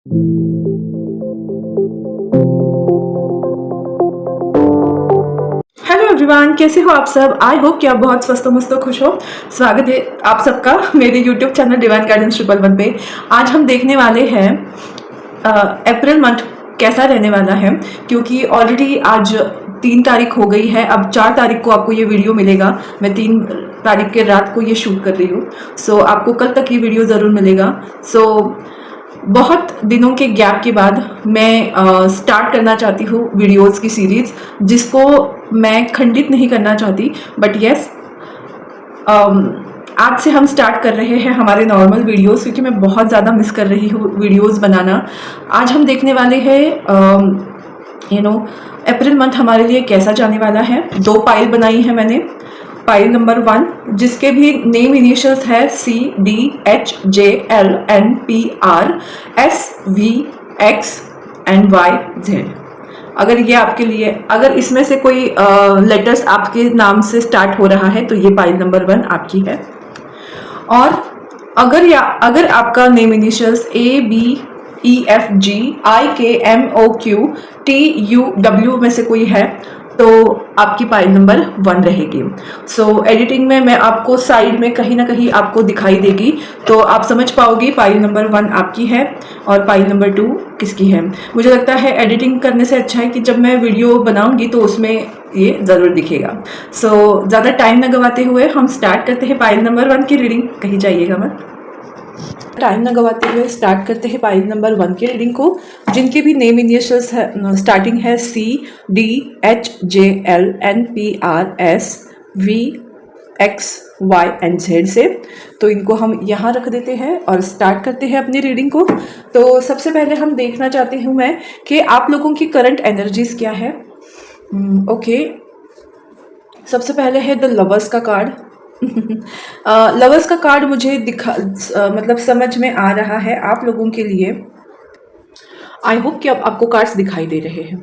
Hello everyone, कैसे हो आप सब। आई होप कि आप बहुत स्वस्थ मस्त खुश हो। स्वागत है आप सबका मेरे यूट्यूब चैनल डिवाइन गाइडेंस 111 पे। आज हम देखने वाले हैं अप्रैल मंथ कैसा रहने वाला है, क्योंकि ऑलरेडी आज 3 तारीख हो गई है। अब 4 तारीख को आपको ये वीडियो मिलेगा। मैं 3 तारीख के रात को ये शूट कर रही हूँ। सो आपको कल तक ये वीडियो ज़रूर मिलेगा। सो बहुत दिनों के गैप के बाद मैं स्टार्ट करना चाहती हूँ वीडियोस की सीरीज़, जिसको मैं खंडित नहीं करना चाहती। बट यस, आज से हम स्टार्ट कर रहे हैं हमारे नॉर्मल वीडियोस, क्योंकि मैं बहुत ज़्यादा मिस कर रही हूँ वीडियोस बनाना। आज हम देखने वाले हैं अप्रैल मंथ हमारे लिए कैसा जाने वाला है। 2 पाइल बनाई है मैंने। पाइल नंबर 1, जिसके भी नेम इनिशियल्स है CDHJLNPRSVXNYZ। अगर ये आपके लिए, अगर इसमें से कोई लेटर्स आपके नाम से स्टार्ट हो रहा है तो ये पाइल नंबर 1 आपकी है। और अगर आपका नेम इनिशियल्स ABEFGIKMOQTUW में से कोई है तो आपकी पाइल नंबर 1 रहेगी। सो एडिटिंग में मैं आपको साइड में कहीं ना कहीं आपको दिखाई देगी, तो आप समझ पाओगे पाइल नंबर 1 आपकी है और पाइल नंबर 2 किसकी है। मुझे लगता है एडिटिंग करने से अच्छा है कि जब मैं वीडियो बनाऊंगी तो उसमें ये ज़रूर दिखेगा। सो ज़्यादा टाइम न गवाते हुए हम स्टार्ट करते हैं पाइल नंबर 1 की रीडिंग। कहीं जाइएगा मत, टाइम न गवाते हुए स्टार्ट करते हैं पाइल नंबर 1 की रीडिंग को। जिनके भी नेम इनिशियल्स है, स्टार्टिंग है CDHJLNPRSVXYNZ से, तो इनको हम यहाँ रख देते हैं और स्टार्ट करते हैं अपनी रीडिंग को। तो सबसे पहले हम देखना चाहती हूँ मैं कि आप लोगों की करंट एनर्जीज क्या है। ओके, सबसे पहले है द लवर्स का कार्ड। लवर्स का कार्ड मुझे मतलब समझ में आ रहा है आप लोगों के लिए। आई होप कि अब आपको कार्ड्स दिखाई दे रहे हैं।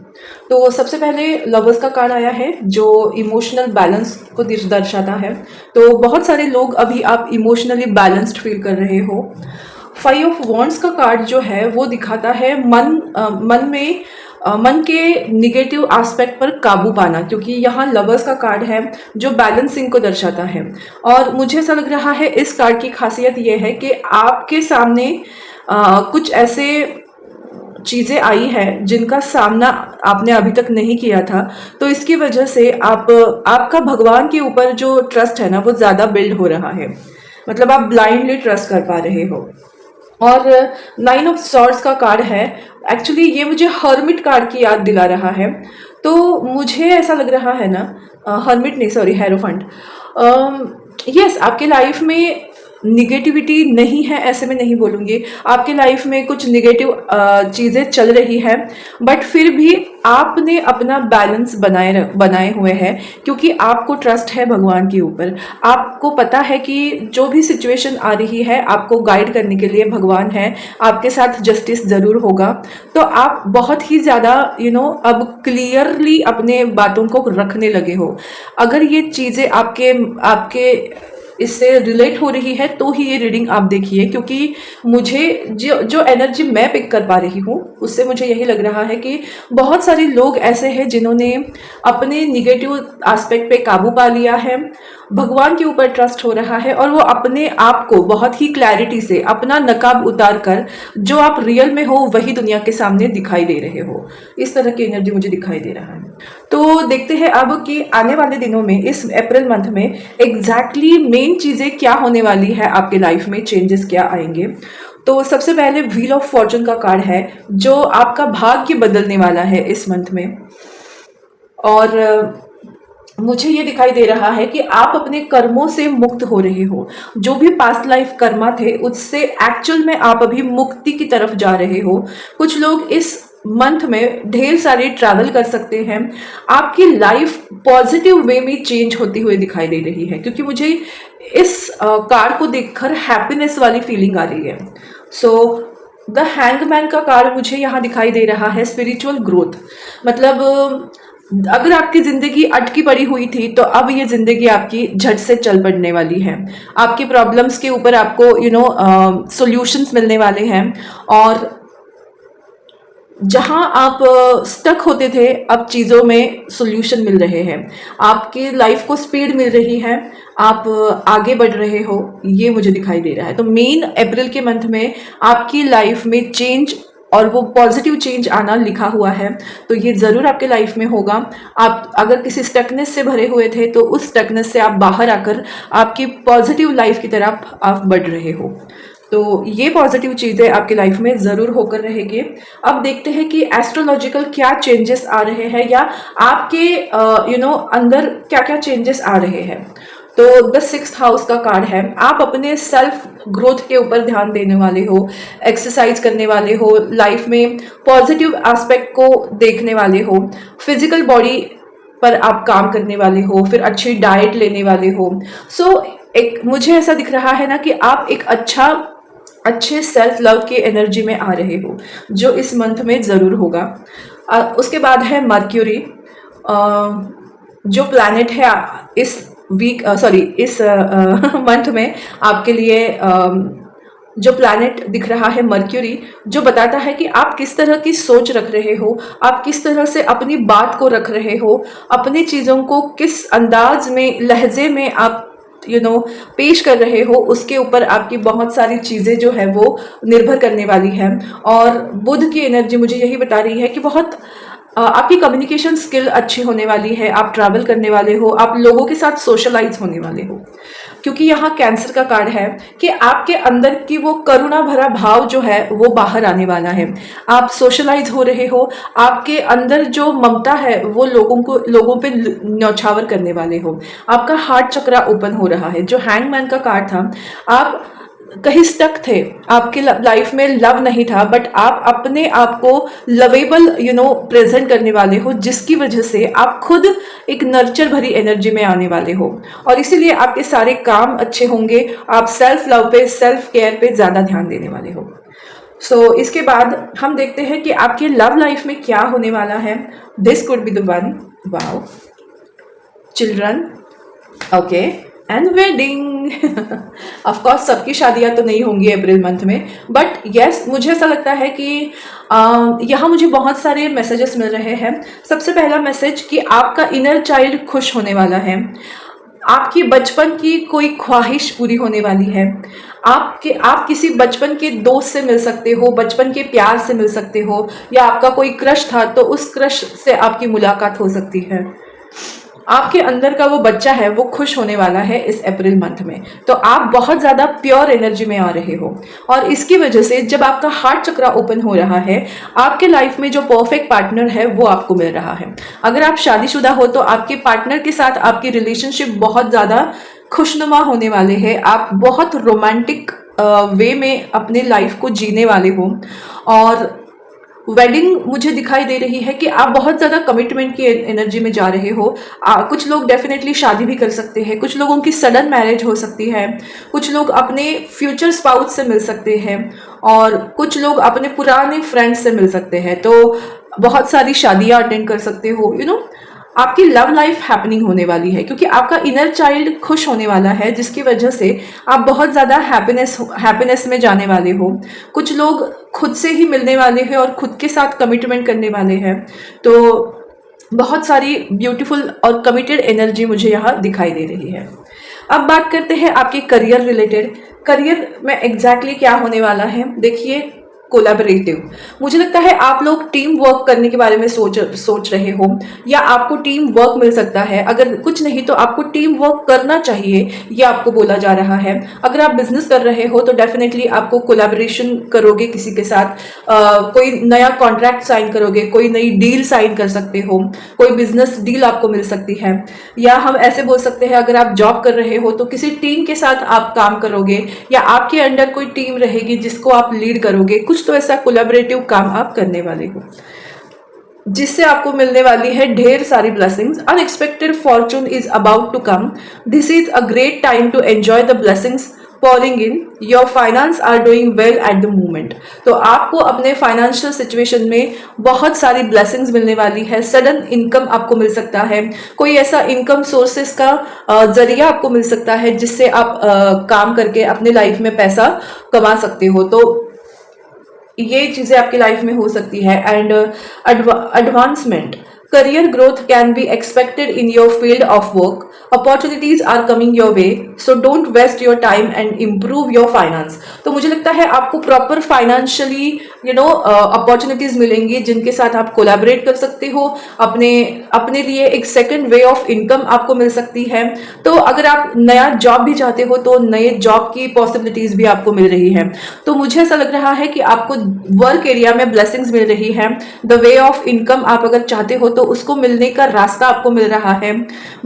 तो सबसे पहले लवर्स का कार्ड आया है जो इमोशनल बैलेंस को दर्शाता है। तो बहुत सारे लोग अभी आप इमोशनली बैलेंस्ड फील कर रहे हो। 5 ऑफ वॉन्ड्स का कार्ड जो है वो दिखाता है मन के निगेटिव एस्पेक्ट पर काबू पाना, क्योंकि यहाँ लवर्स का कार्ड है जो बैलेंसिंग को दर्शाता है। और मुझे ऐसा लग रहा है इस कार्ड की खासियत ये है कि आपके सामने कुछ ऐसे चीज़ें आई है जिनका सामना आपने अभी तक नहीं किया था। तो इसकी वजह से आपका भगवान के ऊपर जो ट्रस्ट है ना वो ज़्यादा बिल्ड हो रहा है। मतलब आप ब्लाइंडली ट्रस्ट कर पा रहे हो। और 9 ऑफ सॉर्ड्स का कार्ड है। एक्चुअली ये मुझे हर्मिट कार्ड की याद दिला रहा है। तो मुझे ऐसा लग रहा है ना, हर्मिट नहीं, सॉरी, हेरोफेंट। यस, आपके लाइफ में निगेटिविटी नहीं है ऐसे में नहीं बोलूँगी। आपके लाइफ में कुछ निगेटिव चीज़ें चल रही है, बट फिर भी आपने अपना बैलेंस बनाए हुए हैं, क्योंकि आपको ट्रस्ट है भगवान के ऊपर। आपको पता है कि जो भी सिचुएशन आ रही है आपको गाइड करने के लिए भगवान है, आपके साथ जस्टिस ज़रूर होगा। तो आप बहुत ही ज़्यादा अब क्लियरली अपने बातों को रखने लगे हो। अगर ये चीज़ें आपके इससे रिलेट हो रही है तो ही ये रीडिंग आप देखिए, क्योंकि मुझे जो एनर्जी मैं पिक कर पा रही हूँ उससे मुझे यही लग रहा है कि बहुत सारे लोग ऐसे हैं जिन्होंने अपने निगेटिव एस्पेक्ट पे काबू पा लिया है, भगवान के ऊपर ट्रस्ट हो रहा है और वो अपने आप को बहुत ही क्लैरिटी से अपना नकाब उतार कर जो आप रियल में हो वही दुनिया के सामने दिखाई दे रहे हो। इस तरह की एनर्जी मुझे दिखाई दे रहा है। तो देखते हैं अब कि आने वाले दिनों में, इस अप्रैल मंथ में एग्जैक्टली मेन चीज़ें क्या होने वाली है, आपके लाइफ में चेंजेस क्या आएंगे। तो सबसे पहले व्हील ऑफ फॉर्चून का कार्ड है जो आपका भाग्य बदलने वाला है इस मंथ में। और मुझे ये दिखाई दे रहा है कि आप अपने कर्मों से मुक्त हो रहे हो। जो भी पास्ट लाइफ कर्मा थे उससे एक्चुअल में आप अभी मुक्ति की तरफ जा रहे हो। कुछ लोग इस मंथ में ढेर सारे ट्रैवल कर सकते हैं। आपकी लाइफ पॉजिटिव वे में चेंज होती हुई दिखाई दे रही है, क्योंकि मुझे इस कार्ड को देखकर हैप्पीनेस वाली फीलिंग आ रही है। सो द हैंगमैन का कार्ड मुझे यहाँ दिखाई दे रहा है स्पिरिचुअल ग्रोथ। मतलब अगर आपकी जिंदगी अटकी पड़ी हुई थी तो अब ये जिंदगी आपकी झट से चल पड़ने वाली है। आपकी प्रॉब्लम्स के ऊपर आपको सॉल्यूशंस मिलने वाले हैं। और जहाँ आप स्टक होते थे, अब चीज़ों में सॉल्यूशन मिल रहे हैं, आपकी लाइफ को स्पीड मिल रही है, आप आगे बढ़ रहे हो, ये मुझे दिखाई दे रहा है। तो मेन अप्रैल के मंथ में आपकी लाइफ में चेंज और वो पॉजिटिव चेंज आना लिखा हुआ है, तो ये ज़रूर आपके लाइफ में होगा। आप अगर किसी स्टकनेस से भरे हुए थे तो उस स्टकनेस से आप बाहर आकर आपकी पॉजिटिव लाइफ की तरफ आप बढ़ रहे हो। तो ये पॉजिटिव चीज़ें आपकी लाइफ में ज़रूर होकर रहेगी। अब देखते हैं कि एस्ट्रोलॉजिकल क्या चेंजेस आ रहे हैं, या आपके अंदर क्या क्या चेंजेस आ रहे हैं। तो द 6th हाउस का कार्ड है, आप अपने सेल्फ ग्रोथ के ऊपर ध्यान देने वाले हो, एक्सरसाइज करने वाले हो, लाइफ में पॉजिटिव एस्पेक्ट को देखने वाले हो, फिजिकल बॉडी पर आप काम करने वाले हो, फिर अच्छी डाइट लेने वाले हो। एक मुझे ऐसा दिख रहा है ना कि आप एक अच्छे सेल्फ लव की एनर्जी में आ रहे हो, जो इस मंथ में ज़रूर होगा। उसके बाद है मर्क्यूरी, जो प्लैनेट है इस मंथ में आपके लिए जो प्लैनेट दिख रहा है मर्क्यूरी, जो बताता है कि आप किस तरह की सोच रख रहे हो, आप किस तरह से अपनी बात को रख रहे हो, अपनी चीज़ों को किस अंदाज में, लहजे में आप पेश कर रहे हो, उसके ऊपर आपकी बहुत सारी चीज़ें जो है वो निर्भर करने वाली है। और बुध की एनर्जी मुझे यही बता रही है कि बहुत आपकी कम्युनिकेशन स्किल अच्छी होने वाली है, आप ट्रैवल करने वाले हो, आप लोगों के साथ सोशलाइज होने वाले हो, क्योंकि यहाँ कैंसर का कार्ड है कि आपके अंदर की वो करुणा भरा भाव जो है वो बाहर आने वाला है। आप सोशलाइज हो रहे हो, आपके अंदर जो ममता है वो लोगों पे न्यौछावर करने वाले हो, आपका हार्ट चक्रा ओपन हो रहा है। जो हैंगमैन का कार्ड था, आप कहीं स्टक थे, आपके लाइफ में लव नहीं था, बट आप अपने आप को लवेबल प्रेजेंट करने वाले हो, जिसकी वजह से आप खुद एक नर्चर भरी एनर्जी में आने वाले हो, और इसीलिए आपके सारे काम अच्छे होंगे। आप सेल्फ लव पे, सेल्फ केयर पे ज़्यादा ध्यान देने वाले हो। इसके बाद हम देखते हैं कि आपके लव लाइफ में क्या होने वाला है। This could be the one, wow, children, okay, and wedding. Of course सबकी शादियां तो नहीं होंगी अप्रैल मंथ में, बट यस मुझे ऐसा लगता है कि यहाँ मुझे बहुत सारे मैसेजेस मिल रहे हैं। सबसे पहला मैसेज कि आपका इनर चाइल्ड खुश होने वाला है, आपकी बचपन की कोई ख्वाहिश पूरी होने वाली है। आप किसी बचपन के दोस्त से मिल सकते हो, बचपन के प्यार से मिल सकते हो, या आपका कोई क्रश था तो उस क्रश से आपकी मुलाकात हो सकती है। आपके अंदर का वो बच्चा है वो खुश होने वाला है इस अप्रैल मंथ में। तो आप बहुत ज़्यादा प्योर एनर्जी में आ रहे हो, और इसकी वजह से जब आपका हार्ट चक्रा ओपन हो रहा है, आपके लाइफ में जो परफेक्ट पार्टनर है वो आपको मिल रहा है। अगर आप शादीशुदा हो तो आपके पार्टनर के साथ आपकी रिलेशनशिप बहुत ज़्यादा खुशनुमा होने वाले हैं। आप बहुत रोमांटिक वे में अपने लाइफ को जीने वाले हो। और वेडिंग मुझे दिखाई दे रही है कि आप बहुत ज़्यादा कमिटमेंट की एनर्जी में जा रहे हो। कुछ लोग डेफिनेटली शादी भी कर सकते हैं, कुछ लोगों की सडन मैरिज हो सकती है, कुछ लोग अपने फ्यूचर स्पाउस से मिल सकते हैं, और कुछ लोग अपने पुराने फ्रेंड्स से मिल सकते हैं। तो बहुत सारी शादियां अटेंड कर सकते हो। आपकी लव लाइफ हैपनिंग होने वाली है, क्योंकि आपका इनर चाइल्ड खुश होने वाला है, जिसकी वजह से आप बहुत ज़्यादा हैप्पीनेस में जाने वाले हो। कुछ लोग खुद से ही मिलने वाले हैं और खुद के साथ कमिटमेंट करने वाले हैं। तो बहुत सारी ब्यूटीफुल और कमिटेड एनर्जी मुझे यहाँ दिखाई दे रही है। अब बात करते हैं आपके करियर रिलेटेड। करियर में एग्जैक्टली क्या होने वाला है, देखिए, कोलैबोरेटिव। मुझे लगता है आप लोग टीम वर्क करने के बारे में सोच रहे हो, या आपको टीम वर्क मिल सकता है। अगर कुछ नहीं तो आपको टीम वर्क करना चाहिए, ये आपको बोला जा रहा है। अगर आप बिजनेस कर रहे हो तो डेफिनेटली आपको कोलैबोरेशन करोगे किसी के साथ, कोई नया कॉन्ट्रैक्ट साइन करोगे, कोई नई डील साइन कर सकते हो, कोई बिजनेस डील आपको मिल सकती है। या हम ऐसे बोल सकते हैं, अगर आप जॉब कर रहे हो तो किसी टीम के साथ आप काम करोगे, या आपके अंडर कोई टीम रहेगी जिसको आप लीड करोगे। कुछ तो ऐसा कोलैबोरेटिव काम आप करने वाले हो, जिससे आपको मिलने वाली है ढेर सारी blessings. Unexpected fortune is about to come. This is a great time to enjoy the blessings pouring in. Your finance are doing well at the moment. तो आपको अपने फाइनेंशियल सिचुएशन में बहुत सारी ब्लेसिंग्स मिलने वाली है। सडन इनकम आपको मिल सकता है, कोई ऐसा इनकम सोर्सेस का जरिया आपको मिल सकता है जिससे आप काम करके अपने लाइफ में पैसा कमा सकते हो। तो ये चीज़ें आपकी लाइफ में हो सकती है। And advancement, career growth can be expected in your field of work. Opportunities are coming your way, so don't waste your time and improve your finance. तो मुझे लगता है आपको प्रॉपर फाइनेंशियली अपॉर्चुनिटीज मिलेंगी जिनके साथ आप कोलैबोरेट कर सकते हो। अपने अपने लिए एक सेकंड वे ऑफ इनकम आपको मिल सकती है। तो अगर आप नया जॉब भी चाहते हो तो नए जॉब की पॉसिबिलिटीज भी आपको मिल रही है। तो मुझे ऐसा लग रहा है कि आपको वर्क एरिया में ब्लेसिंग्स मिल रही है। द वे ऑफ इनकम आप अगर चाहते हो तो उसको मिलने का रास्ता आपको मिल रहा है।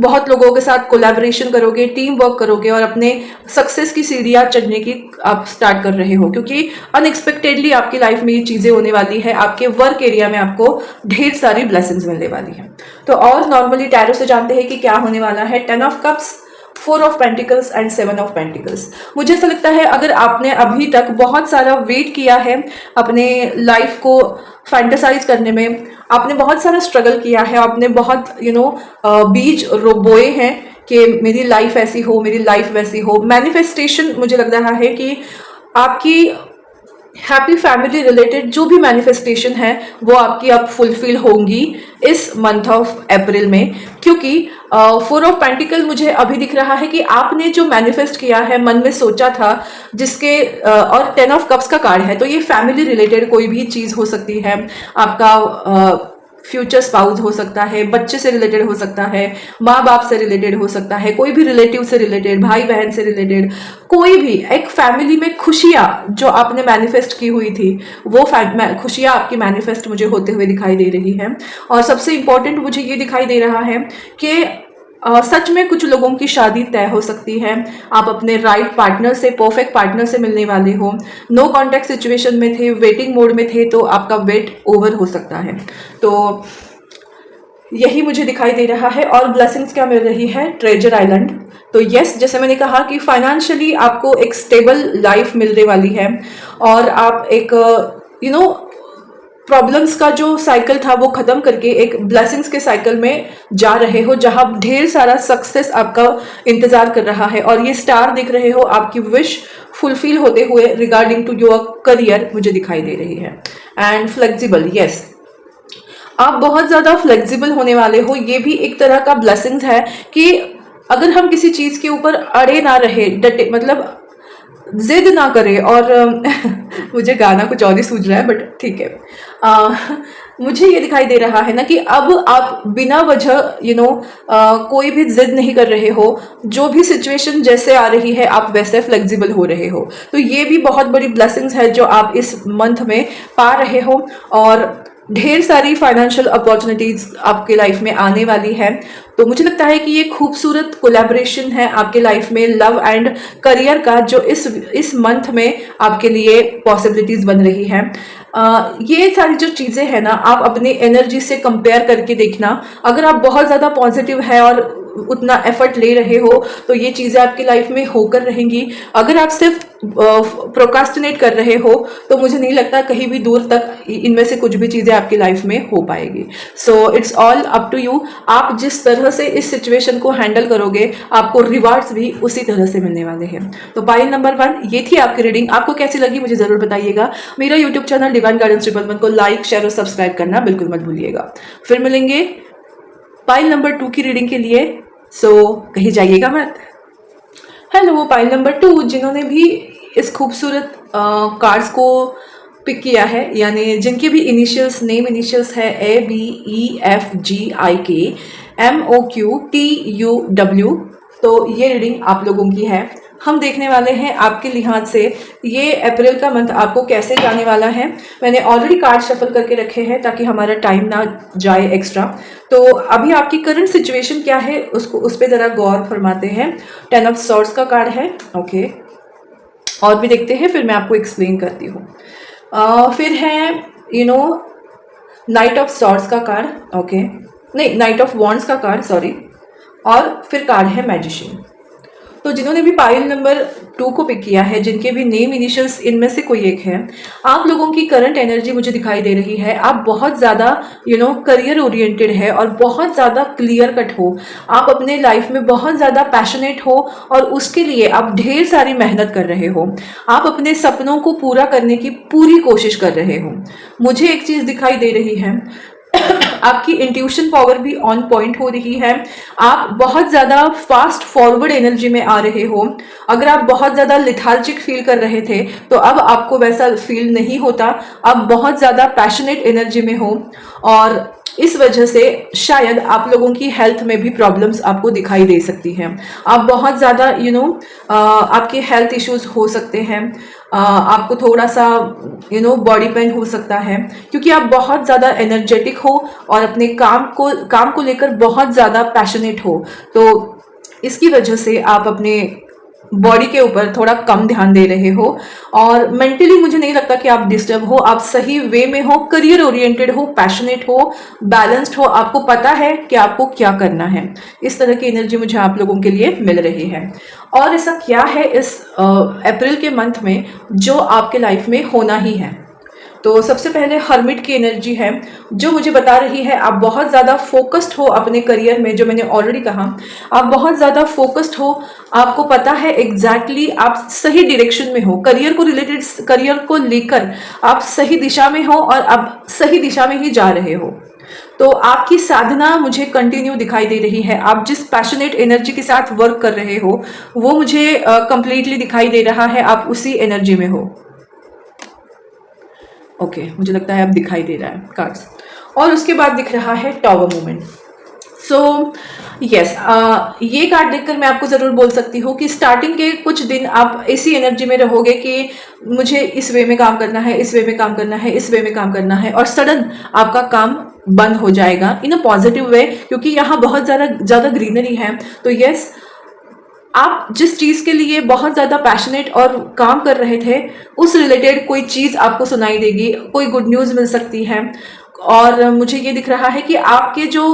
बहुत लोगों के साथ कोलैबोरेशन करोगे, टीम वर्क करोगे और अपने सक्सेस की सीढ़ियां चढ़ने की आप स्टार्ट कर रहे हो, क्योंकि अनएक्सपेक्टेडली आपकी लाइफ में ये चीजें होने वाली है। आपके वर्क एरिया में आपको ढेर सारी ब्लेसिंग्स मिलने वाली है। तो और नॉर्मली टैरो से जानते हैं कि क्या होने वाला है। 10 of cups, 4 of pentacles and 7 of pentacles. मुझे ऐसा लगता है अगर आपने अभी तक बहुत सारा वेट किया है अपने लाइफ को फैंटेसाइज करने में, आपने बहुत सारा स्ट्रगल किया है, आपने बहुत बीज बोए हैं कि मेरी लाइफ ऐसी हो, मेरी लाइफ वैसी हो। मैनिफेस्टेशन मुझे लग रहा है कि आपकी हैप्पी फैमिली रिलेटेड जो भी मैनिफेस्टेशन है वो आपकी अब फुलफिल होंगी इस मंथ ऑफ अप्रैल में, क्योंकि 4 ऑफ पेंटिकल मुझे अभी दिख रहा है कि आपने जो मैनिफेस्ट किया है, मन में सोचा था, जिसके और 10 ऑफ कप्स का कार्ड है। तो ये फैमिली रिलेटेड कोई भी चीज़ हो सकती है। आपका फ्यूचर स्पाउस हो सकता है, बच्चे से रिलेटेड हो सकता है, माँ बाप से रिलेटेड हो सकता है, कोई भी रिलेटिव से रिलेटेड, भाई बहन से रिलेटेड, कोई भी एक फैमिली में खुशियाँ जो आपने मैनिफेस्ट की हुई थी वो खुशियाँ आपकी मैनिफेस्ट मुझे होते हुए दिखाई दे रही है। और सबसे इम्पोर्टेंट मुझे ये दिखाई दे रहा है कि सच में कुछ लोगों की शादी तय हो सकती है। आप अपने राइट पार्टनर से, परफेक्ट पार्टनर से मिलने वाले हो। नो कॉन्टैक्ट सिचुएशन में थे, वेटिंग मोड में थे, तो आपका वेट ओवर हो सकता है। तो यही मुझे दिखाई दे रहा है। और ब्लेसिंग्स क्या मिल रही है? Treasure island. तो यस, जैसे मैंने कहा कि फाइनेंशियली आपको एक स्टेबल लाइफ मिलने वाली है और आप एक प्रॉब्लम्स का जो साइकिल था वो खत्म करके एक ब्लेसिंग्स के साइकिल में जा रहे हो, जहां ढेर सारा सक्सेस आपका इंतजार कर रहा है। और ये स्टार दिख रहे हो, आपकी विश फुलफिल होते हुए रिगार्डिंग टू योर करियर मुझे दिखाई दे रही है। एंड फ्लेक्सिबल, यस, आप बहुत ज़्यादा फ्लेक्सिबल होने वाले हो। ये भी एक तरह का ब्लेसिंग्स है कि अगर हम किसी चीज़ के ऊपर अड़े ना रहे, डटे, मतलब जिद ना करें। और मुझे गाना कुछ और ही सूझ रहा है, बट ठीक है। मुझे ये दिखाई दे रहा है ना कि अब आप बिना वजह कोई भी जिद नहीं कर रहे हो। जो भी सिचुएशन जैसे आ रही है आप वैसे फ्लेक्सिबल हो रहे हो। तो ये भी बहुत बड़ी ब्लेसिंग्स है जो आप इस मंथ में पा रहे हो। और ढेर सारी फाइनेंशियल अपॉर्चुनिटीज आपके लाइफ में आने वाली है। तो मुझे लगता है कि ये खूबसूरत कोलैबोरेशन है आपके लाइफ में लव एंड करियर का, जो इस मंथ में आपके लिए पॉसिबिलिटीज बन रही है। ये सारी जो चीज़ें हैं ना, आप अपनी एनर्जी से कंपेयर करके देखना। अगर आप बहुत ज़्यादा पॉजिटिव है और उतना एफर्ट ले रहे हो तो ये चीज़ें आपकी लाइफ में होकर रहेंगी। अगर आप सिर्फ प्रोकास्टिनेट कर रहे हो तो मुझे नहीं लगता कहीं भी दूर तक इनमें से कुछ भी चीज़ें आपकी लाइफ में हो पाएगी। So it's all up to you. आप जिस तरह से इस सिचुएशन को हैंडल करोगे आपको रिवार्ड्स भी उसी तरह से मिलने वाले हैं। तो पाइल नंबर 1 ये थी आपकी रीडिंग। आपको कैसी लगी मुझे ज़रूर बताइएगा। मेरा यूट्यूब चैनल डिवाइन गाइडेंस 111 को लाइक, शेयर और सब्सक्राइब करना बिल्कुल मत भूलिएगा। फिर मिलेंगे पाइल नंबर 2 की रीडिंग के लिए। सो कहीं जाइएगा मत। हेलो पाइल नंबर 2, जिन्होंने भी इस खूबसूरत कार्ड्स को पिक किया है, यानी जिनके भी इनिशियल्स, नेम इनिशियल्स है ABEFGIKMOQTUW, तो ये रीडिंग आप लोगों की है। हम देखने वाले हैं आपके लिहाज से ये अप्रैल का मंथ आपको कैसे जाने वाला है। मैंने ऑलरेडी कार्ड शफल करके रखे हैं ताकि हमारा टाइम ना जाए एक्स्ट्रा। तो अभी आपकी करंट सिचुएशन क्या है उसको उस पर ज़रा गौर फरमाते हैं। 10 ऑफ सॉर्ड्स का कार्ड है, ओके। और भी देखते हैं, फिर मैं आपको एक्सप्लेन करती हूँ। फिर है नाइट ऑफ सॉर्ड्स का कार्ड, ओके, नहीं, नाइट ऑफ वॉन्ड्स का कार्ड, सॉरी। और फिर कार्ड है मैजिशियन। तो जिन्होंने भी पाइल नंबर 2 को पिक किया है, जिनके भी नेम इनिशियल्स इनमें से कोई एक है, आप लोगों की करंट एनर्जी मुझे दिखाई दे रही है। आप बहुत ज़्यादा करियर ओरिएंटेड है और बहुत ज़्यादा क्लियर कट हो। आप अपने लाइफ में बहुत ज़्यादा पैशनेट हो और उसके लिए आप ढेर सारी मेहनत कर रहे हो। आप अपने सपनों को पूरा करने की पूरी कोशिश कर रहे हो। मुझे एक चीज़ दिखाई दे रही है, आपकी इंट्यूशन पावर भी ऑन पॉइंट हो रही है। आप बहुत ज़्यादा फास्ट फॉरवर्ड एनर्जी में आ रहे हो। अगर आप बहुत ज़्यादा लिथार्जिक फील कर रहे थे तो अब आपको वैसा फील नहीं होता। आप बहुत ज़्यादा पैशनेट एनर्जी में हो और इस वजह से शायद आप लोगों की हेल्थ में भी प्रॉब्लम्स आपको दिखाई दे सकती हैं। आप बहुत ज़्यादा आपके हेल्थ इश्यूज हो सकते हैं। आपको थोड़ा सा बॉडी पेन हो सकता है क्योंकि आप बहुत ज़्यादा एनर्जेटिक हो और अपने काम को लेकर बहुत ज़्यादा पैशनेट हो। तो इसकी वजह से आप अपने बॉडी के ऊपर थोड़ा कम ध्यान दे रहे हो और मेंटली मुझे नहीं लगता कि आप डिस्टर्ब हो। आप सही वे में हो, करियर ओरिएंटेड हो, पैशनेट हो, बैलेंस्ड हो, आपको पता है कि आपको क्या करना है। इस तरह की एनर्जी मुझे आप लोगों के लिए मिल रही है। और ऐसा क्या है इस अप्रैल के मंथ में जो आपके लाइफ में होना ही है। तो सबसे पहले हर्मिट की एनर्जी है जो मुझे बता रही है आप बहुत ज़्यादा फोकस्ड हो अपने करियर में। जो मैंने ऑलरेडी कहा, आप बहुत ज़्यादा फोकस्ड हो। आपको पता है एग्जैक्टली आप सही डायरेक्शन में हो। करियर को लेकर आप सही दिशा में हो और आप सही दिशा में ही जा रहे हो। तो आपकी साधना मुझे कंटिन्यू दिखाई दे रही है। आप जिस पैशनेट एनर्जी के साथ वर्क कर रहे हो वो मुझे कंप्लीटली दिखाई दे रहा है। आप उसी एनर्जी में हो। ओके, मुझे लगता है अब दिखाई दे रहा है कार्ड्स। और उसके बाद दिख रहा है टॉवर मूवमेंट। सो यस, ये कार्ड देखकर मैं आपको ज़रूर बोल सकती हूँ कि स्टार्टिंग के कुछ दिन आप इसी एनर्जी में रहोगे कि मुझे इस वे में काम करना है, इस वे में काम करना है, इस वे में काम करना है, और सडन आपका काम बंद हो जाएगा इन अ पॉजिटिव वे, क्योंकि यहाँ बहुत ज़्यादा ग्रीनरी है। तो यस, आप जिस चीज़ के लिए बहुत ज़्यादा पैशनेट और काम कर रहे थे उस रिलेटेड कोई चीज़ आपको सुनाई देगी, कोई गुड न्यूज़ मिल सकती है। और मुझे ये दिख रहा है कि आपके जो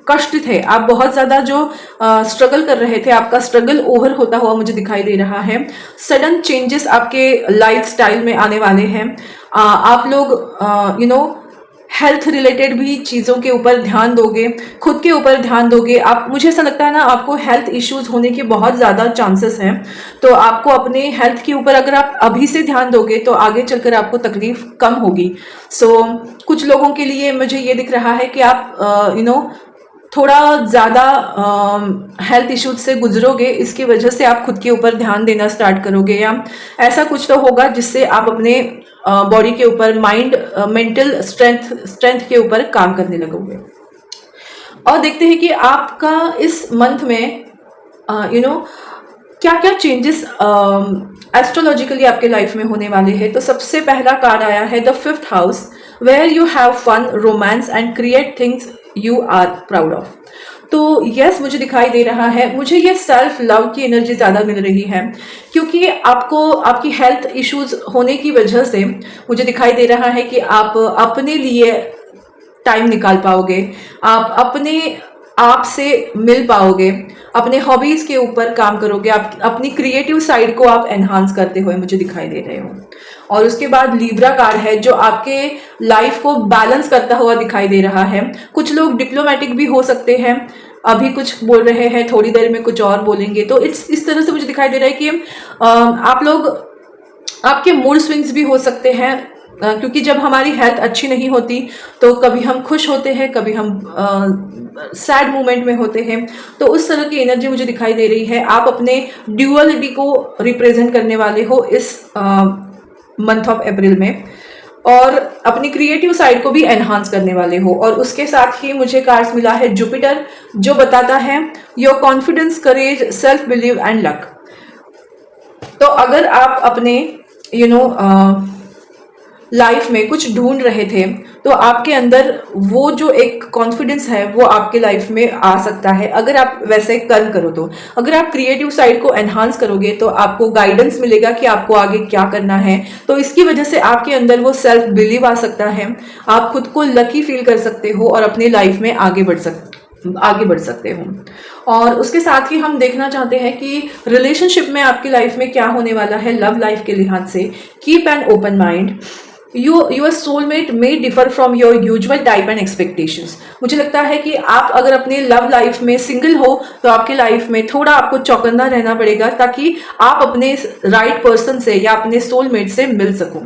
कष्ट थे, आप बहुत ज़्यादा जो स्ट्रगल कर रहे थे, आपका स्ट्रगल ओवर होता हुआ मुझे दिखाई दे रहा है। सडन चेंजेस आपके लाइफ स्टाइल में आने वाले हैं। आप लोग हेल्थ रिलेटेड भी चीज़ों के ऊपर ध्यान दोगे, खुद के ऊपर ध्यान दोगे। आप, मुझे ऐसा लगता है ना, आपको हेल्थ इश्यूज होने के बहुत ज़्यादा चांसेस हैं। तो आपको अपने हेल्थ के ऊपर अगर आप अभी से ध्यान दोगे तो आगे चलकर आपको तकलीफ कम होगी। कुछ लोगों के लिए मुझे ये दिख रहा है कि आप थोड़ा ज़्यादा हेल्थ इश्यूज से गुजरोगे। इसकी वजह से आप खुद के ऊपर ध्यान देना स्टार्ट करोगे, या ऐसा कुछ तो होगा जिससे आप अपने बॉडी के ऊपर, माइंड, मेंटल स्ट्रेंथ के ऊपर काम करने लगोगे। और देखते हैं कि आपका इस मंथ में क्या क्या चेंजेस एस्ट्रोलॉजिकली आपके लाइफ में होने वाले हैं। तो सबसे पहला कार्ड आया है the 5th house, where you have fun, romance and create things you are proud of. तो यस, मुझे दिखाई दे रहा है, मुझे ये सेल्फ लव की एनर्जी ज़्यादा मिल रही है, क्योंकि आपको आपकी हेल्थ इश्यूज होने की वजह से मुझे दिखाई दे रहा है कि आप अपने लिए टाइम निकाल पाओगे, आप अपने आप से मिल पाओगे, अपने हॉबीज़ के ऊपर काम करोगे, आप अपनी क्रिएटिव साइड को आप एनहांस करते हुए मुझे दिखाई दे रहे हो। और उसके बाद लीब्रा कार्ड है जो आपके लाइफ को बैलेंस करता हुआ दिखाई दे रहा है। कुछ लोग डिप्लोमेटिक भी हो सकते हैं, अभी कुछ बोल रहे हैं, थोड़ी देर में कुछ और बोलेंगे। तो इस तरह से मुझे दिखाई दे रहा है कि आप लोग, आपके मूड स्विंग्स भी हो सकते हैं, क्योंकि जब हमारी हेल्थ अच्छी नहीं होती तो कभी हम खुश होते हैं, कभी हम सैड मोमेंट में होते हैं। तो उस तरह की एनर्जी मुझे दिखाई दे रही है। आप अपने ड्यूअलिटी को रिप्रेजेंट करने वाले हो इस मंथ ऑफ अप्रैल में, और अपनी क्रिएटिव साइड को भी एनहांस करने वाले हो। और उसके साथ ही मुझे कार्ड्स मिला है जुपिटर, जो बताता है your confidence, courage, self believe and luck. तो अगर आप अपने लाइफ में कुछ ढूंढ रहे थे तो आपके अंदर वो जो एक कॉन्फिडेंस है वो आपके लाइफ में आ सकता है, अगर आप वैसे कर्म करो तो। अगर आप क्रिएटिव साइड को एनहांस करोगे तो आपको गाइडेंस मिलेगा कि आपको आगे क्या करना है। तो इसकी वजह से आपके अंदर वो सेल्फ बिलीव आ सकता है, आप खुद को लकी फील कर सकते हो और अपनी लाइफ में आगे बढ़ आगे बढ़ सकते हो। और उसके साथ ही हम देखना चाहते हैं कि रिलेशनशिप में आपकी लाइफ में क्या होने वाला है लव लाइफ के लिहाज से। Keep an open mind. Your soulmate may differ from your usual type and expectations. मुझे लगता है कि आप अगर अपने लव लाइफ में सिंगल हो तो आपके लाइफ में थोड़ा आपको चौकन्ना रहना पड़ेगा, ताकि आप अपने राइट पर्सन से या अपने सोलमेट से मिल सको।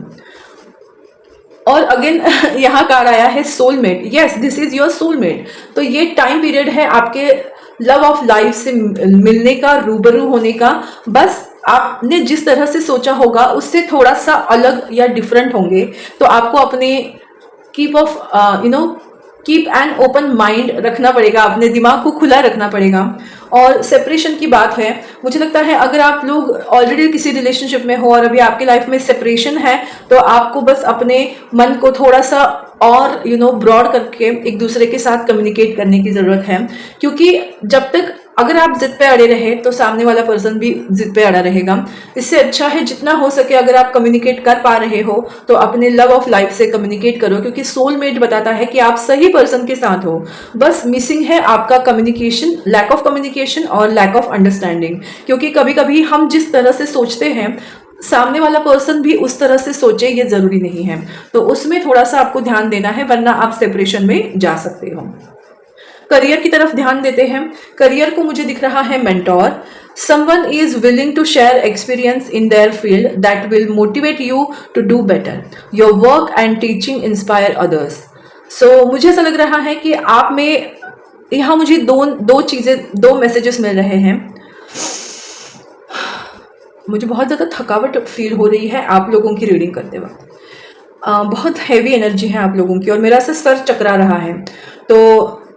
और अगेन यहाँ कार्ड आया है soulmate. Yes, this is your soulmate. तो ये टाइम पीरियड है आपके लव ऑफ लाइफ से मिलने का, रूबरू होने का। बस आपने जिस तरह से सोचा होगा उससे थोड़ा सा अलग या डिफरेंट होंगे, तो आपको अपने कीप एन ओपन माइंड रखना पड़ेगा, अपने दिमाग को खुला रखना पड़ेगा। और सेपरेशन की बात है, मुझे लगता है अगर आप लोग ऑलरेडी किसी रिलेशनशिप में हो और अभी आपके लाइफ में सेपरेशन है, तो आपको बस अपने मन को थोड़ा सा और ब्रॉड करके एक दूसरे के साथ कम्युनिकेट करने की ज़रूरत है। क्योंकि जब तक अगर आप जिद पे अड़े रहे तो सामने वाला पर्सन भी जिद पे अड़ा रहेगा। इससे अच्छा है जितना हो सके अगर आप कम्युनिकेट कर पा रहे हो तो अपने लव ऑफ लाइफ से कम्युनिकेट करो, क्योंकि सोलमेट बताता है कि आप सही पर्सन के साथ हो। बस मिसिंग है आपका कम्युनिकेशन, लैक ऑफ कम्युनिकेशन और लैक ऑफ अंडरस्टैंडिंग। क्योंकि कभी कभी हम जिस तरह से सोचते हैं सामने वाला पर्सन भी उस तरह से सोचे, ये जरूरी नहीं है। तो उसमें थोड़ा सा आपको ध्यान देना है, वरना आप सेपरेशन में जा सकते हो। करियर की तरफ ध्यान देते हैं। करियर को मुझे दिख रहा है mentor. Someone is willing to share experience in their field that will motivate you to do better. Your work and teaching inspire others. So मुझे ऐसा लग रहा है कि आप में यहाँ मुझे दो मैसेजेस मिल रहे हैं। मुझे बहुत ज़्यादा थकावट फील हो रही है आप लोगों की रीडिंग करते वक्त। बहुत हैवी एनर्जी है आप लोगों की और मेरा से सर चकरा रहा है। तो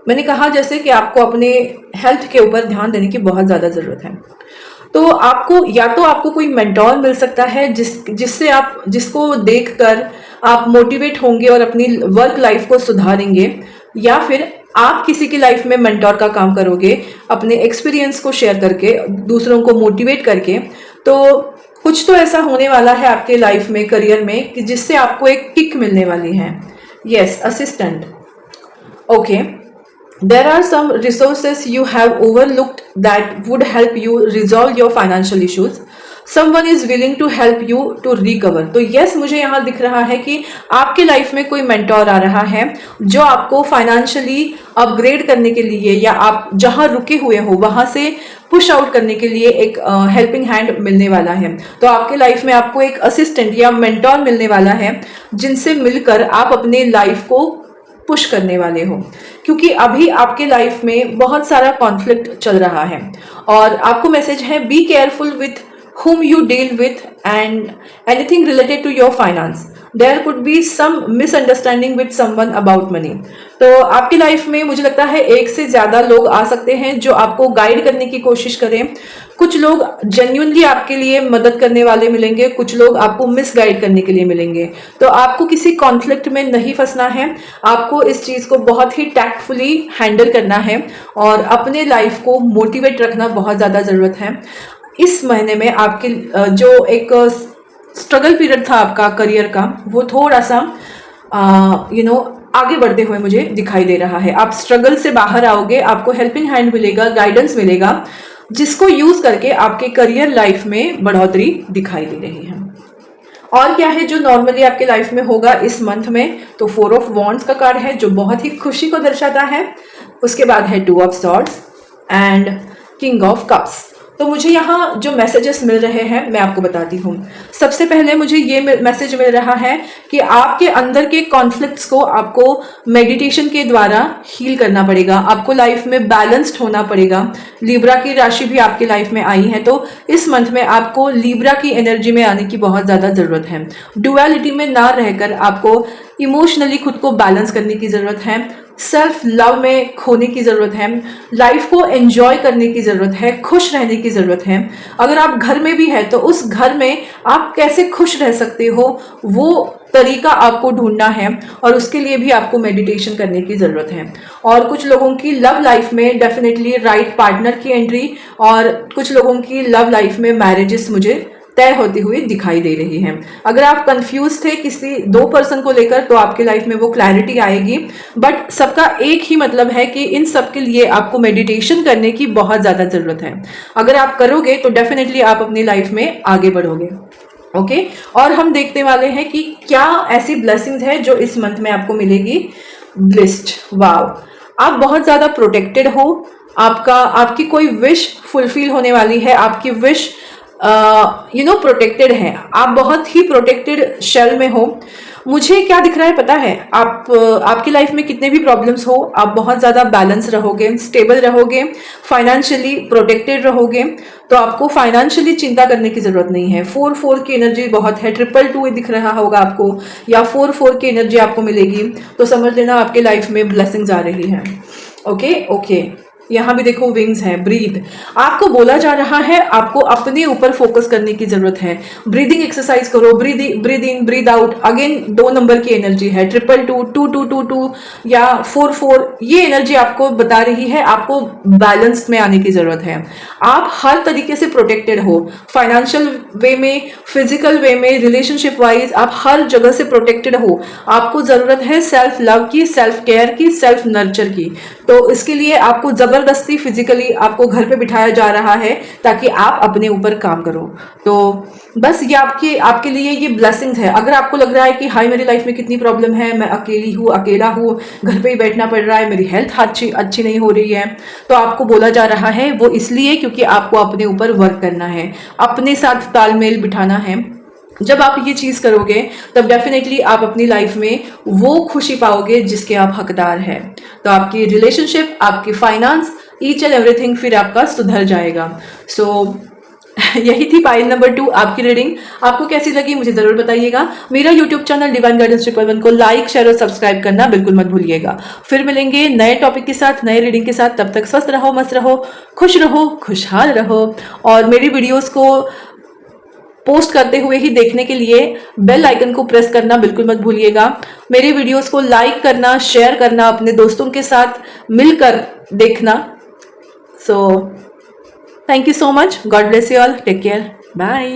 मैंने कहा जैसे कि आपको अपने हेल्थ के ऊपर ध्यान देने की बहुत ज़्यादा ज़रूरत है। तो आपको कोई मेंटोर मिल सकता है जिसको देखकर आप मोटिवेट होंगे और अपनी वर्क लाइफ को सुधारेंगे, या फिर आप किसी की लाइफ में मेंटोर का काम करोगे अपने एक्सपीरियंस को शेयर करके, दूसरों को मोटिवेट करके। तो कुछ तो ऐसा होने वाला है आपके लाइफ में, करियर में, कि जिससे आपको एक किक मिलने वाली है। Yes, assistant. Okay, there are some resources you have overlooked that would help you resolve your financial issues. Someone is willing to help you to recover. तो यस, मुझे यहाँ दिख रहा है कि आपके लाइफ में कोई मेंटोर आ रहा है जो आपको फाइनेंशियली अपग्रेड करने के लिए, या आप जहाँ रुके हुए हो वहाँ से पुश आउट करने के लिए एक हेल्पिंग हैंड मिलने वाला है। तो आपके लाइफ में आपको एक असिस्टेंट या मेंटोर मिलने वाला है जिनसे मिलकर आप अपने लाइफ को पुश करने वाले हो। क्योंकि अभी आपके लाइफ में बहुत सारा कॉन्फ्लिक्ट चल रहा है और आपको मैसेज है, be careful with whom you deal with and anything related to your finance. There could be some misunderstanding with someone about money. तो आपकी लाइफ में मुझे लगता है एक से ज़्यादा लोग आ सकते हैं जो आपको गाइड करने की कोशिश करें। कुछ लोग जेन्युइनली आपके लिए मदद करने वाले मिलेंगे, कुछ लोग आपको मिस गाइड करने के लिए मिलेंगे। तो आपको किसी कॉन्फ्लिक्ट में नहीं फंसना है, आपको इस चीज़ को बहुत ही टैक्टफुली हैंडल करना है और अपने लाइफ को मोटिवेट रखना बहुत ज़्यादा ज़रूरत है। इस महीने में आपके जो एक स्ट्रगल पीरियड था आपका करियर का, वो थोड़ा सा आगे बढ़ते हुए मुझे दिखाई दे रहा है। आप स्ट्रगल से बाहर आओगे, आपको हेल्पिंग हैंड मिलेगा, गाइडेंस मिलेगा, जिसको यूज करके आपके करियर लाइफ में बढ़ोतरी दिखाई दे रही है। और क्या है जो नॉर्मली आपके लाइफ में होगा इस मंथ में, तो 4 ऑफ वॉन्ड्स का कार्ड है जो बहुत ही खुशी को दर्शाता है। उसके बाद है 2 of swords and king of cups. तो मुझे यहाँ जो मैसेजेस मिल रहे हैं मैं आपको बताती हूँ। सबसे पहले मुझे ये मैसेज मिल रहा है कि आपके अंदर के कॉन्फ्लिक्ट्स को आपको मेडिटेशन के द्वारा हील करना पड़ेगा, आपको लाइफ में बैलेंस्ड होना पड़ेगा। लिब्रा की राशि भी आपकी लाइफ में आई है, तो इस मंथ में आपको लिब्रा की एनर्जी में आने की बहुत ज़्यादा ज़रूरत है। डुअलिटी में ना रहकर आपको इमोशनली खुद को बैलेंस करने की ज़रूरत है, सेल्फ लव में खोने की ज़रूरत है, लाइफ को एंजॉय करने की ज़रूरत है, खुश रहने की ज़रूरत है। अगर आप घर में भी है तो उस घर में आप कैसे खुश रह सकते हो वो तरीका आपको ढूंढना है, और उसके लिए भी आपको मेडिटेशन करने की ज़रूरत है। और कुछ लोगों की लव लाइफ में डेफिनेटली राइट पार्टनर की एंट्री, और कुछ लोगों की लव लाइफ में मैरिजेस मुझे तय होती हुई दिखाई दे रही है। अगर आप कंफ्यूज थे किसी दो पर्सन को लेकर तो आपके लाइफ में वो क्लैरिटी आएगी, बट सबका एक ही मतलब है कि इन सब के लिए आपको मेडिटेशन करने की बहुत ज़्यादा ज़रूरत है। अगर आप करोगे तो डेफिनेटली आप अपनी लाइफ में आगे बढ़ोगे। ओके और हम देखने वाले हैं कि क्या ऐसी ब्लेसिंग्स है जो इस मंथ में आपको मिलेगी। ब्लिस्ड, वाव, आप बहुत ज़्यादा प्रोटेक्टेड हो, आपकी कोई विश फुलफिल होने वाली है, आपकी विश प्रोटेक्टेड है, आप बहुत ही प्रोटेक्टेड शेल में हो। मुझे क्या दिख रहा है पता है, आपकी लाइफ में कितने भी प्रॉब्लम्स हो, आप बहुत ज़्यादा बैलेंस रहोगे, स्टेबल रहोगे, फाइनेंशियली प्रोटेक्टेड रहोगे, तो आपको फाइनेंशियली चिंता करने की ज़रूरत नहीं है। 4-4 की एनर्जी बहुत है, 222 दिख रहा होगा आपको, या 4-4 की एनर्जी आपको मिलेगी, तो समझ लेना आपके लाइफ में ब्लेसिंग्स आ रही है। ओके यहाँ भी देखो विंग्स है, ब्रीथ, आपको बोला जा रहा है आपको अपने ऊपर फोकस करने की जरूरत है। ब्रीदिंग एक्सरसाइज करो, breathe in breathe out. Again 2 number की एनर्जी है, 222, 2222 या 44, ये एनर्जी आपको बता रही है आपको बैलेंस में आने की जरूरत है। आप हर तरीके से प्रोटेक्टेड हो, फाइनेंशियल वे में, फिजिकल वे में, रिलेशनशिप वाइज, आप हर जगह से प्रोटेक्टेड हो। आपको जरूरत है सेल्फ लव की, सेल्फ केयर की, सेल्फ नर्चर की। तो इसके लिए आपको जबरदस्ती फिजिकली आपको घर पे बिठाया जा रहा है ताकि आप अपने ऊपर काम करो। तो बस ये आपके लिए ये ब्लेसिंग्स है। अगर आपको लग रहा है कि हाय मेरी लाइफ में कितनी प्रॉब्लम है, मैं अकेली हूँ, अकेला हूँ, घर पे ही बैठना पड़ रहा है, मेरी हेल्थ अच्छी नहीं हो रही है, तो आपको बोला जा रहा है वो इसलिए क्योंकि आपको अपने ऊपर वर्क करना है, अपने साथ तालमेल बिठाना है। जब आप ये चीज़ करोगे तब डेफिनेटली आप अपनी लाइफ में वो खुशी पाओगे जिसके आप हकदार हैं। तो आपकी रिलेशनशिप, आपकी फाइनेंस, ईच एंड एवरीथिंग फिर आपका सुधर जाएगा। सो यही थी पाइल नंबर 2 आपकी रीडिंग। आपको कैसी लगी मुझे जरूर बताइएगा। मेरा यूट्यूब चैनल डिवाइन गाइडेंस 111 को लाइक, शेयर और सब्सक्राइब करना बिल्कुल मत भूलिएगा। फिर मिलेंगे नए टॉपिक के साथ, नए रीडिंग के साथ। तब तक स्वस्थ रहो, मस्त रहो, खुश रहो, खुशहाल रहो। और मेरी वीडियोस को पोस्ट करते हुए ही देखने के लिए बेल आइकन को प्रेस करना बिल्कुल मत भूलिएगा। मेरे वीडियोस को लाइक करना, शेयर करना, अपने दोस्तों के साथ मिलकर देखना। So thank you so much, God bless you all, take care, bye.